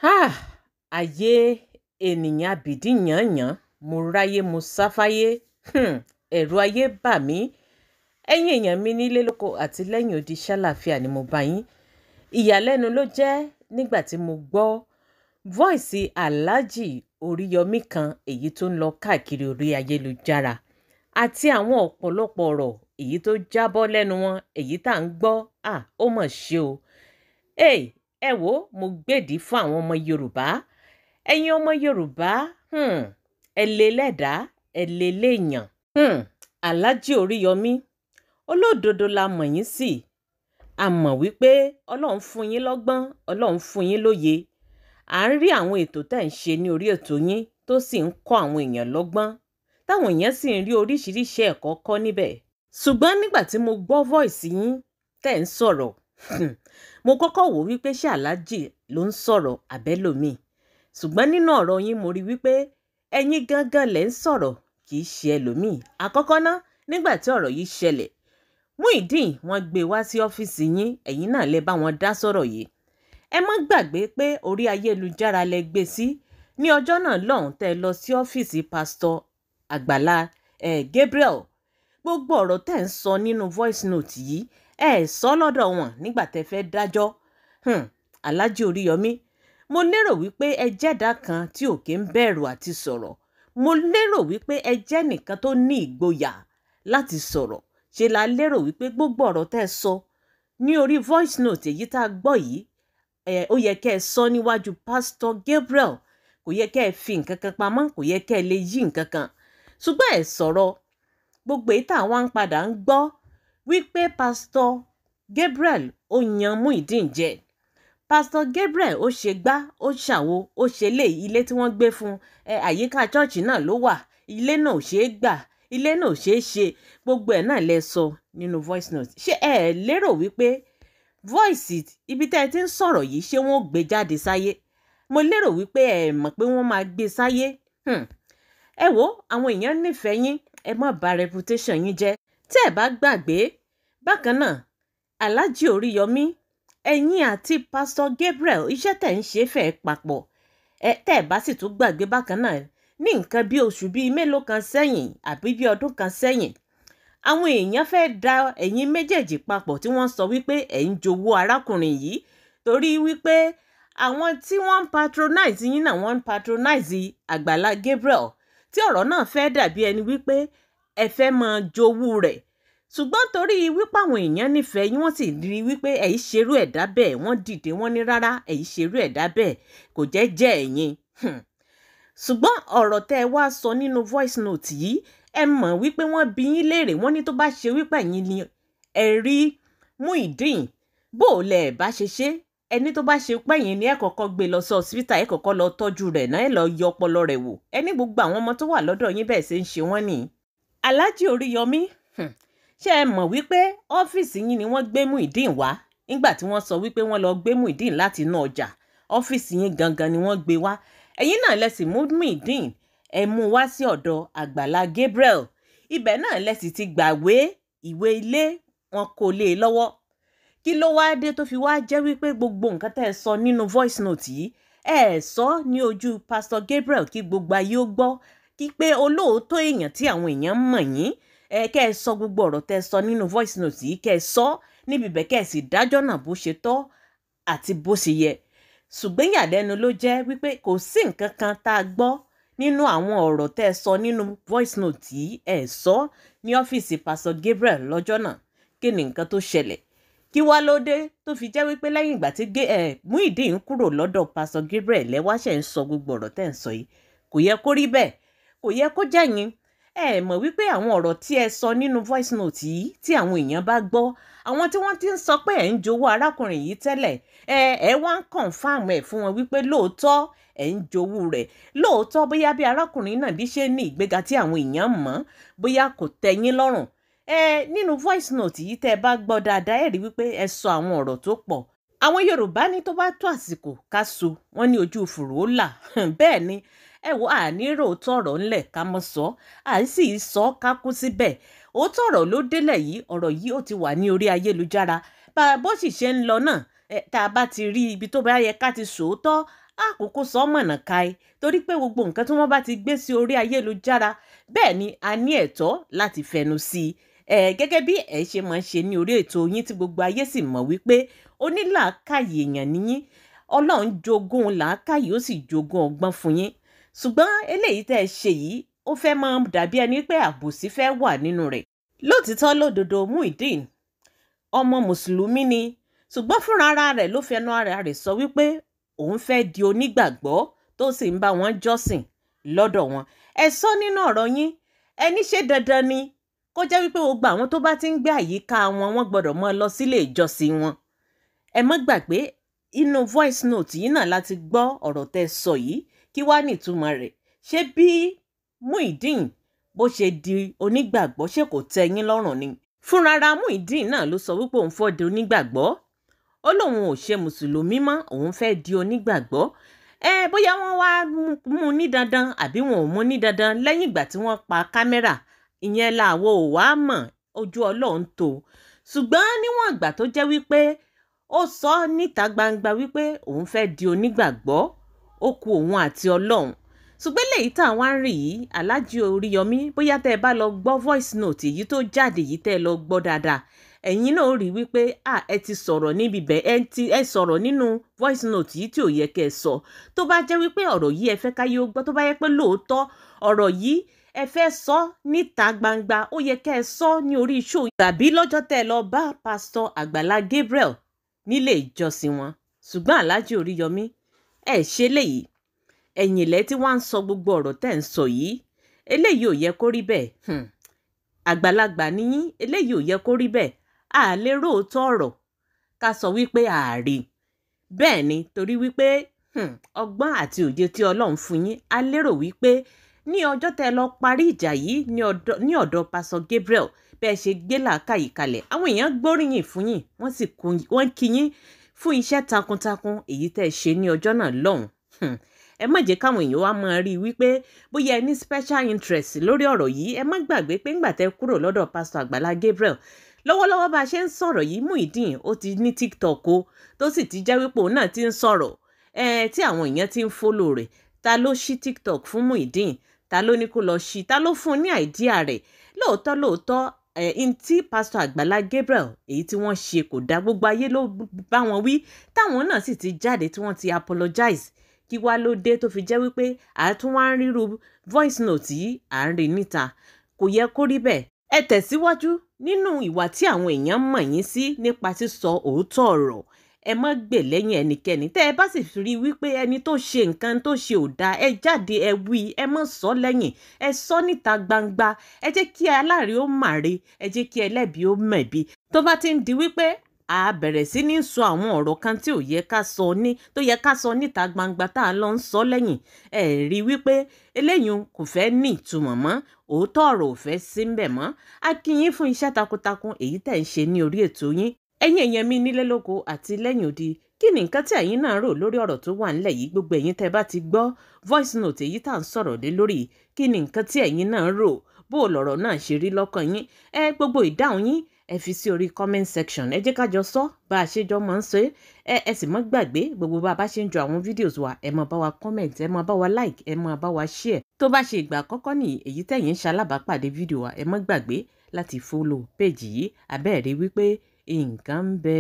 Ah, ayé ènìyàn àbìdí yànyàn mo ráyé mo sáfáyé ẹ̀rù ayé bà mí. Ẹ̀yin èèyàn mi nílé lóko àti lẹ́yìn odi ṣàlàáfíà ni mo bá yín. Ìyàlẹ́nu ló jẹ́ nígbà tí mo gbọ́ voice Alhaji Oríyọmí kan èyí tó ń lọ káàkiri orí ayélujára àti àwọn ọ̀pọ̀lọpọ̀ ọ̀rọ̀ èyí tó jábọ́ lẹ́nu wọn èyí tá à ń gbọ́ ó mà ṣe o. Ẹ wò mo gbèdí fún àwọn ọmọ Yorùbá. Ẹ̀yin ọmọ Yorùbá ẹ lè lẹ́dàá ẹ lè léèyàn. Alhaji Oríyọmí olódodo la mọ̀ yín sí. A mọ̀ wípé Ọlọ́run fún yín lọ́gbọ́n, Ọlọ́run fún yín lóye. À ń rí àwọn ètò tẹ́ ń ṣe ní orí ètò yín tó sì ń kọ́ àwọn èèyàn lọ́gbọ́n. Táwọn èèyàn sì ń rí oríṣiríṣi ẹ̀kọ́ kọ́ níbẹ̀. Ṣùgbọ́n nígbà tí mo gbọ́ voice yín tẹ́ ń sọ̀rọ̀, mo kọ́kọ́ wò wípé ṣé Alhaji ló ń sọ̀rọ̀ àbẹ́lòmíì. Ṣùgbọ́n nínú ọ̀rọ̀ yín mo rí wípé ẹ̀yin gangan lẹ̀ ń sọ̀rọ̀ kì í ṣe ẹlòmíì. Àkọ́kọ́ ná, nígbà tí ọ̀rọ̀ yìí ṣẹlẹ̀, Muyideen wọ́n gbé wá sí ọ́fíìsì yín, ẹ̀yin náà lẹ bá wọn dá sọ̀rọ̀ yìí. Ẹ má gbàgbé pé orí ayélujára lẹ gbé sí ní ọjọ́ náà lọ́hùn tẹ́ lọ sí ọ́fíìsì pásítọ̀ Àgbàlá Gabriel. Gbogbo ọ̀rọ̀ tẹ́ ń sọ nínú voice note yìí sọ lọ́dọ̀ wọn nígbà tẹ́ fẹ́ dájọ́. Alhaji Oríyọmí, mo lérò wípé ẹ jẹ́dá kan tí ò kí ń bẹ̀rù àti sọ̀rọ̀. Mo lérò wípé ẹ jẹ́ nìkan tó ní ìgboyà láti sọ̀rọ̀. Ṣe la lérò wípé gbogbo ọ̀rọ̀ tẹ́ sọ ní orí voice note èyí tá a gbọ́ yìí ó yẹ kẹ́ ẹ sọ níwájú pásítọ̀ Gabriel. Kò yẹ kẹ́ ẹ fi nǹkan kan pamọ́, kò yẹ kẹ́ ẹ lè yí nǹkan kan. Ṣùgbọ́n ẹ sọ̀rọ̀. Gbogbo èyí táwọn ń padà ń gbọ́ wípé pásítọ̀ Gabriel ó yan Muyideen jẹ. Pásítọ̀ Gabriel ó ṣe gbá, ó ṣàwo, ó ṣe lé ilé tí wọ́n gbé fún àyíká chọ́ọ̀chì náà ló wà. Ilé náà ò ṣeé gbà, ilé náà ò ṣeé ṣe. Gbogbo ẹ̀ náà lẹ sọ nínú voice note. Ṣé ẹ lérò wípé voice ibi tẹ́ ẹ ti ń sọ̀rọ̀ yìí ṣé wọ́n ó gbé jáde sáyé? Mo lérò wípé ẹ mọ̀ pé wọ́n máa gbé sáyé. Ẹ wo àwọn èèyàn nífẹ̀ẹ́ yín, ẹ má bà reputation yín jẹ́. Tẹ́ ẹ bá gbàgbé, bákan náà Alhaji Oríyọmí, ẹ̀yin àti pásítọ̀ Gabriel iṣẹ́ tẹ̀ ń ṣe fẹ́ papọ̀. Tẹ́ ẹ bá sì tún gbàgbé bákan náà ní nǹkan bí oṣù bíi mélòó kan sẹ́yìn àbí bí ọdún kan sẹ́yìn, àwọn èèyàn fẹ́ da ẹ̀yin méjèèjì papọ̀ tí wọ́n sọ wípé ẹ̀ ń jowó arákùnrin yìí torí wípé àwọn tí wọ́n ń patronize yín náà wọ́n ń patronize Àgbàlá Gabriel, tí ọ̀rọ̀ náà fẹ́ dàbí ẹni wípé ẹ fẹ́ máa jowú rẹ̀. Ṣùgbọ́n torí wípé àwọn èèyàn nífẹ̀ẹ́ yín wọ́n sì rí wípé ẹ̀ ń ṣerú ẹ̀dá bẹ́ẹ̀, wọ́n dìde wọ́n ní rárá ẹ̀ ń ṣerú ẹ̀dá bẹ́ẹ̀ kò jẹ́ ẹ̀yin. Ṣùgbọ́n ọ̀rọ̀ tẹ́ ẹ wá sọ nínú voice note yìí, ẹ mọ̀ wípé wọ́n bi yín léèrè, wọ́n ní tó bá ṣe wípé ẹ̀yin ni ẹ rí Muyideen bó o lẹ̀ bá ṣe ṣe. Ẹni tó bá ṣe pé ẹ̀yin ni ẹ kọ́kọ́ gbé lọ sí hospital, ẹ kọ́kọ́ lọ tọ́jú rẹ̀ náà, ẹ lọ yọ ọpọlọ rẹ̀ wò. Ẹni gbogbo àwọn ọmọ tó wà lọ́dọ̀ yín bẹ́ẹ̀ ṣe ń ṣe wọ́n nìyí. Alhaji Oríyọmí, ṣé ẹ mọ̀ wípé ọ́fíìsì yín ni wọ́n gbé Muyideen wá nígbà tí wọ́n sọ wípé wọ́n lọ gbé Muyideen láti inú ọjà? Ọ́fíìsì yín gangan ni wọ́n gbé wá. Ẹ̀yin náà lẹ sì mú Muyideen ẹ mú wá sí ọ̀dọ̀ Àgbàlá Gabriel. Ibẹ̀ náà lẹ sì ti gbàwé ìwé ilé wọn kò lè lọ́wọ́. Kí ló wá dé tó fi wá jẹ́ wípé gbogbo nǹkan tẹ́ ẹ sọ nínú voice note yìí ẹ sọ ní ojú Pastor Gabriel kí gbogbo ayé ó gbọ́, kí pé olóòótọ́ èèyàn tí àwọn èèyàn mọ̀ yín kẹ́ ẹ sọ gbogbo ọ̀rọ̀ tẹ́ ẹ sọ nínú voice note yìí kẹ́ ẹ sọ níbi bẹ́ẹ̀ kẹ́ ẹ sì dájọ́ náà bó ṣe tọ́ àti bó ṣe yẹ. Ṣùgbọ́n ìyàlẹ́nu ló jẹ́ wípé kò sí nǹkan kan tá a gbọ́ nínú àwọn ọ̀rọ̀ tẹ́ ẹ sọ nínú voice note yìí ẹ sọ ní ọ́fíìsì Pastor Gabriel lọ́jọ́ náà. Kí ni nǹkan tó ṣẹlẹ̀? Kí wá ló dé tó fi jẹ́ wípé lẹ́yìn ìgbà tí Muyideen kúrò lọ́dọ̀ Pastor Gabriel lẹ́wọ́ ṣe ń sọ gbogbo ọ̀rọ̀ tẹ́ ẹ ń sọ yìí? Kò yẹ kó rí bẹ́ẹ̀, kò yẹ kó jẹ́ yín. Ẹ mọ̀ wípé àwọn ọ̀rọ̀ tí ẹ sọ nínú voice note yìí tí àwọn èèyàn bá gbọ́, àwọn tí wọ́n ti ń sọ pé ẹ̀ ń jowó arákùnrin yìí tẹ́lẹ̀, ẹ wá ń confirm ẹ̀ fún wọn wípé lóòótọ́ ẹ̀ ń jowó rẹ̀. Lóòótọ́ bóyá bí arákùnrin náà bí ṣe ní ìgbéga tí àwọn èèyàn mọ̀, bóyá kò tẹ́ yín lọ́rùn. Nínú voice note yìí tẹ́ ẹ bá gbọ́ dáadáa ẹ rí wípé ẹ sọ àwọn ọ̀rọ̀ tó pọ̀. Àwọn Yorùbá ní tó bá tó àsìkò ká so, wọ́n ní ojú fùrù ó là. Bẹ́ẹ̀ ni ẹ wo àní ròótọ́ ọ̀rọ̀ ńlẹ̀ ká mọ́ sọ, à ń sì sọ ká kú síbẹ̀. Òótọ́ ọ̀rọ̀ ló délẹ̀ yìí, ọ̀rọ̀ yìí ó ti wà ní orí ayélujára. Bó sì ṣe ń lọ náà tá a bá ti rí ibi tó bá yẹ ká ti sòótọ́ àkókò sọmọnà káì torí pé gbogbo nǹkan tí wọ́n bá ti gbé sí orí ayélujára bẹ́ẹ̀ ni a ní ẹ̀tọ́ láti fẹnu sí i gẹ́gẹ́ bí ẹ ṣe máa ń ṣe ní orí ètò yín tí gbogbo ayé sì mọ̀ wípé onílàákàyè èèyàn nìyí Ọlọ́run jogún làákàyè ó sì jogún ọgbọ́n fún yín ṣùgbọ́n eléyìí tẹ́ ẹ ṣe yìí ó fẹ́ máa dàbí ẹni pé àbòsí fẹ́ wà nínú rẹ̀ lótìtọ́ lódodo Muyideen ọmọ mùsùlùmí ni ṣùgbọ́n fúnra ara rẹ̀ ló fẹnu ara rẹ̀ sọ wípé òun fẹ́ di onígbàgbọ́ tó sì ń bá wọn jọ́sìn lọ́dọ̀ wọn ẹ sọ nínú ọ̀rọ̀ yín ẹni ṣe dandan ni kó jẹ́ wípé gbogbo àwọn tó bá ti ń gbé àyíká wọn wọ́n gbọ́dọ̀ mọ́ lọ sílé ìjọsìn wọn ẹ má gbàgbé inú voice note yìí náà láti gbọ́ ọ̀rọ̀ tẹ́ sọ yìí kí wá nìtumọ̀ rẹ̀ ṣé bí Muyideen bó ṣe di onígbàgbọ́ ṣé kò tẹ́ yín lọ́rùn ni fúnrara Muyideen náà ló sọ wípé òun fẹ́ di onígbàgbọ́ ó lóun ò ṣe mùsùlùmí mọ́ òun fẹ́ di onígbàgbọ́ bóyá wọ́n wá mú ní dandan àbí wọn ò mú ní dandan lẹ́yìn ìgbà tí wọ́n pa kámẹ́rà ìyẹn làwọn ò wá mọ̀ ojú Ọlọ́run tó ṣùgbọ́n níwọ̀n ìgbà tó jẹ́ wípé ó sọ níta gbangba wípé òun fẹ́ di onígbàgbọ́ ó kù òun àti Ọlọ́run ṣùgbọ́n lèyí tá à wá ń rí yìí Alhaji Oríyọmí bóyá tẹ́ ẹ bá lọ gbọ́ voice note èyí tó jáde yìí tẹ́ ẹ lọ gbọ́ dáadáa ẹ̀yin náà rí wípé ẹ ti sọ̀rọ̀ níbi bẹ́ẹ̀ ẹ sọ̀rọ̀ nínú voice note yìí tí ò yẹ kẹ́ ẹ sọ tó bá jẹ́ wípé ọ̀rọ̀ yìí ẹ fẹ́ káyé ó gbọ́ tó bá yẹ pé lóòótọ́ ọ̀rọ̀ yìí ẹ fẹ́ sọ níta gbangba ó yẹ kẹ́ ẹ sọ ní orí show tàbí lọ́jọ́ tẹ́ ẹ lọ bá pásítọ̀ Àgbàlá Gabriel nílé ìjọsìn wọn ṣùgbọ́n Alhaji Oríyọmí ẹ ṣe léyìí ẹ̀yin ilẹ̀ tí wọ́n ń sọ gbogbo ọ̀rọ̀ tẹ́ ń sọ yìí eléyìí ò yẹ kó rí bẹ́ẹ̀ àgbàlagbà níyín eléyìí ò yẹ kó rí bẹ́ẹ̀ a lè róòótọ́ ọ̀rọ̀ ká sọ wípé ààrẹ bẹ́ẹ̀ ni torí wípé ọgbọ́n àti òye tí Ọlọ́run fún yín a lérò wípé ní ọjọ́ tẹ́ lọ parí ìjà yìí ní ọ̀dọ̀ pásítọ̀ Gabriel bẹ́ẹ̀ ṣe gbé làákàyè kalẹ̀ àwọn èèyàn gbóríyìn fún yín wọ́n kí yín fún iṣẹ́ takuntakun èyí tẹ́ ṣe ní ọjọ́ náà lọ́hùn ẹ má jẹ́ káwọn èèyàn wá máa rí i wípé bóyá ẹ ní special interest lórí ọ̀rọ̀ yìí ẹ má gbàgbé pé ńgbà tẹ́ kúrò lọ́dọ̀ pásítọ̀ Àgbàlá Gabriel lọ́wọ́lọ́wọ́ bá a ṣe ń sọ̀rọ̀ yìí Muyideen ó ti ní TikTok o tó sì ti jẹ́ wípé òun náà ti ń sọ̀rọ̀ tí àwọn èèyàn ti ń follow rẹ̀ ta ló ṣí TikTok fún Muyideen ta ló ní kó lọ ṣí ta ló fún un ní àìdíà rẹ̀ lóòótọ́ tí pásítọ̀ Àgbàlá Gabriel èyí tí wọ́n ṣe kò dá gbogbo ayé ló bá wọn wí táwọn náà sì ti jáde tí wọ́n ti apologize kí wá ló dé tó fi jẹ́ wípé àtúnwá ń ríru voice note yìí à ń rí níta kò yẹ kó rí bẹ́ẹ̀ ẹ tẹ̀síwájú nínú ìwà tí àwọn èèyàn mọ̀ yín sí nípa sísọ òótọ́ ọ̀rọ̀ ẹ má gbè lẹ́yìn ẹnikẹ́ni tẹ́ ẹ bá sì rí wípé ẹni tó ṣe nǹkan tó ṣe ò dáa ẹ jáde ẹ wí ẹ má sọ lẹ́yìn ẹ sọ níta gbangba ẹ jẹ́ kí aláre ó màre ẹ jẹ́ kí ẹlẹ́bi ó mẹ̀bi tó bá ti ń di wípé a bẹ̀rẹ̀ sí ní sọ àwọn ọ̀rọ̀ kan tí ò yẹ ká sọ tó yẹ ká sọ níta gbangba tá a lọ ń sọ lẹ́yìn ẹ rí wípé eléyìí kò fẹ́ ní ìtumọ̀ mọ́ òótọ́ ọ̀rọ̀ ò fẹ́ sí ń bẹ̀ mọ́ a kí yín fún iṣẹ́ takuntakun èyí tẹ̀ ń ṣe ní orí ètò yín ẹ̀yin èèyàn mi nílé lóko àti lẹ́yìn odi kí ni nǹkan tí ẹ̀yin náà rò lórí ọ̀rọ̀ tó wà nílẹ̀ yìí gbogbo ẹ̀yin tẹ́ bá ti gbọ́ voice note èyí tá à ń sọ̀rọ̀ lé lórí kí ni nǹkan tí ẹ̀yin náà rò bó lọ̀rọ̀ náà ṣe rí lọ́kàn yín gbogbo ìdáhùn yín ẹ fi sí orí comment section ẹ jẹ́ ká jọ sọ bá a ṣe jọ máa ń ṣe ẹ sì má gbàgbé gbogbo bá a bá ṣe ń jọ àwọn videos wa ẹ máa bá wa comment ẹ máa bá wa like ẹ máa bá wa share tó bá ṣe ìgbà àkọ́kọ́ nìyí èyí tẹ̀yin ń ṣalábàápàdé fídíò wa ẹ má gbàgbé láti follow page yìí abẹ́ẹ̀rí wípé nǹkan ń bẹ.